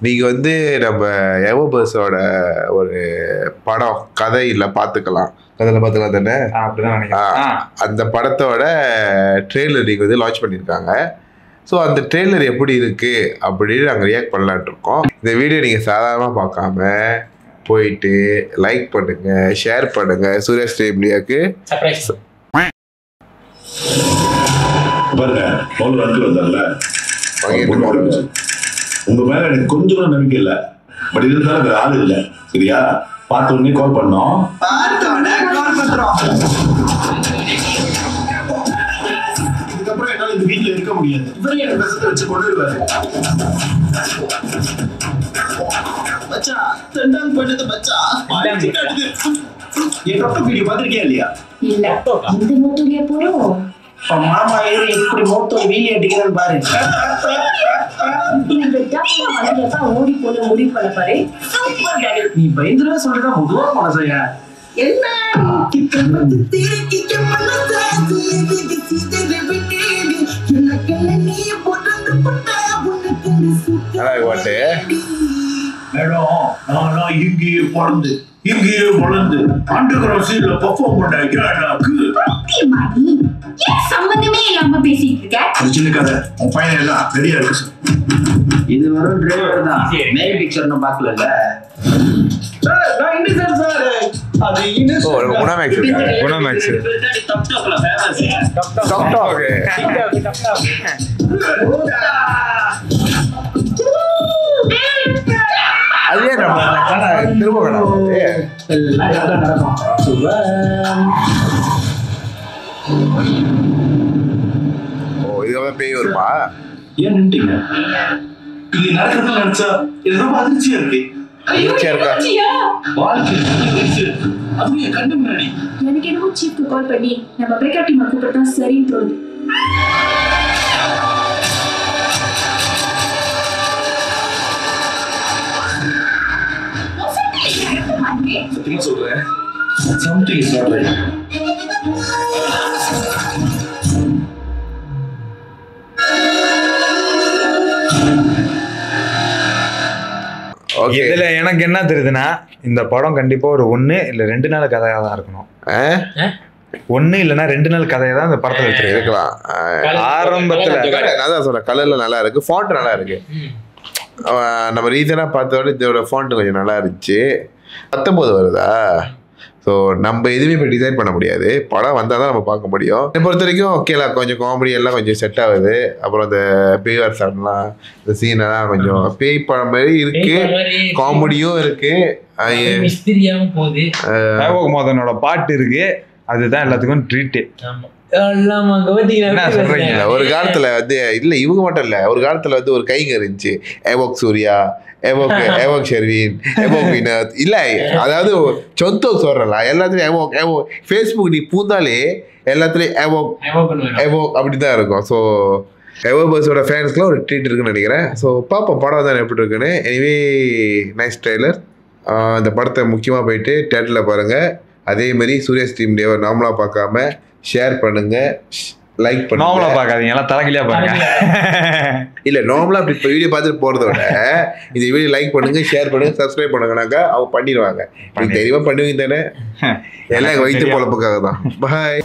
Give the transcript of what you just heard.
நீங்கள் வந்து நம்ம எவோபர்ஸோட ஒரு படம் கதையில் பார்த்துக்கலாம். கதையில் பார்த்துக்கலாம் தானே? அப்படிதான் நினைக்கிறேன். அந்த படத்தோட ட்ரெய்லர் நீங்கள் வந்து லான்ச் பண்ணியிருக்காங்க. ஸோ அந்த ட்ரெய்லர் எப்படி இருக்குது அப்படின்னு நாங்கள் ரியாக்ட் பண்ணலான்ட்டு இருக்கோம். இந்த வீடியோ நீங்கள் சாதாரணமாக பார்க்காம போயிட்டு லைக் பண்ணுங்கள், ஷேர் பண்ணுங்கள். சூர்யா ஸ்ட்ரீம் மீடியாவுக்கு உங்க மேல எனக்கு கொஞ்சம் கூட நம்பிக்கை இல்லை. பட் இருந்தாலும் வேற ஆள் இல்லை. சரியா? பார்த்த உடனே கால் பண்ணோம். இதுக்கப்புறம் என்னால இந்த வீட்டுல இருக்க முடியாது. இவரே எனக்கு பேசத்தை வச்சு கொண்டு வருவாரு. மச்சான், ரெண்டாவது பண்ணது மச்சான். என் டாக்டர் வீடியோ பார்த்திருக்கியா இல்லையா? இல்ல. இந்த மூத்துலயே போறோம். மாமா ஏறி எப்படி மூத்தோ வீலி அடிக்கிறேன்னு பாரு. இந்த டப்பா வந்தப்பா ஓடி போன முடிவு பண்ண பாரு. Super daddy. நீ பயந்துடா சொல்றா முதுவா மனசையா. என்ன மேடம், நான் இங்கேயே பிறந்து இங்கேயே வளர்ந்து அண்டர்கிரவுண்ட் சீன்ல பெர்ஃபார்ம் பண்ணி சம்பந்தமே இல்லாம பேசிட்டு இருக்க. ஒரு சின்ன கதை. உன் பையன் எல்லாம் ரெடியா இருக்கு சார். இது வரும் டிரைவர் தான். மேல் பிக்சர் நான் பார்க்கல. நான் இன்னும் சார் அது இன்னும் குணமேக்ஸ் குணமேக்ஸ் அதே நம்ம திரும்ப நடக்கும். இதுதான் பேய் வருமா? ஏன் நின்ட்டீங்க? இது நடக்கிறது நினைச்சா இது ரொம்ப அதிர்ச்சியா இருக்கு. அதுவும் என் கண்டு முன்னாடி. எனக்கு என்னமோ சீஃப்க்கு கால் பண்ணி நம்ம பிரேக்கப் டீம் கூப்பிட்டா சரின்னு தோணுது. சத்தியமா சொல்றேன். Something is not right. இதுல எனக்கு என்ன தெரியுதுன்னா, இந்த படம் கண்டிப்பா ஒரு 1 இல்ல 2 நாள் கதையா தான் இருக்கணும். 1 இல்லைன்னா 2 நாள் கதையை தான் இந்த படத்துல எடுத்துருக்கலாம். ஆரம்பத்துல அதான் சொல்றேன், கலர்ல நல்லா இருக்கு, ஃபாண்ட் நல்லா இருக்கு. நம்ம ரீசனா பார்த்தோட இதோட ஃபாண்ட் கொஞ்சம் நல்லா இருந்துச்சு. 19 வருதா? ஸோ நம்ம எதுவுமே இப்போ டிசைட் பண்ண முடியாது. படம் வந்தால் தான் நம்ம பார்க்க முடியும். என்னை பொறுத்த வரைக்கும் ஓகேலாம், கொஞ்சம் காமெடி எல்லாம் கொஞ்சம் செட் ஆகுது. அப்புறம் இந்த பேய் சாங்லாம், இந்த சீனெல்லாம் கொஞ்சம் பேய் படம் மாதிரி இருக்கு, காமெடியும் இருக்கு. மோதனோட பாட்டு இருக்கு, அதுதான் எல்லாத்துக்கும் ட்ரீட்டு. ஒரு காலத்துல வந்து இல்ல இவங்க மட்டும் இல்ல, ஒரு காலத்துல வந்து ஒரு கைங்க இருந்துச்சு, evoke Surya, evoke Sherwin, evoke Vinod. இல்ல அதாவது சொந்தோக் சொல்றலாம், எல்லாத்துலயும் எவோக் எவோக். ஃபேஸ்புக் நீ பூந்தாலே எல்லாத்துலயும் எவோக் எவோக் அப்படிதான் இருக்கும். ஸோ எவோபர்ஸோட ஃபேன்ஸ்க்குலாம் ஒரு ட்ரீட் இருக்குன்னு நினைக்கிறேன். ஸோ பார்ப்போம் படம் தான் எப்படி இருக்குன்னு. Anyway nice trailer. இந்த படத்தை முக்கியமாக போயிட்டு தேட்டரில் பாருங்கள். அதே மாதிரி சூர்யா ஸ்ட்ரீம் டேவை நார்மலாக பார்க்காம ஷேர் பண்ணுங்க, லைக் பண்ணுங்க. நார்மலா பார்க்காதீங்க, எல்லாம் தலைகிலியா பாருங்க. இல்ல நார்மலா இப்ப இப்போ வீடியோ பார்த்துட்டு போறத விட இந்த வீடியோ லைக் பண்ணுங்க, ஷேர் பண்ணுங்க, சப்ஸ்கிரைப் பண்ணுங்கனாக்கா அவங்க பண்ணிடுவாங்க. தெரியுமா பண்ணுவீங்க தானே? எல்லாம் வைத்து பொழப்புக்காக தான். பாய்.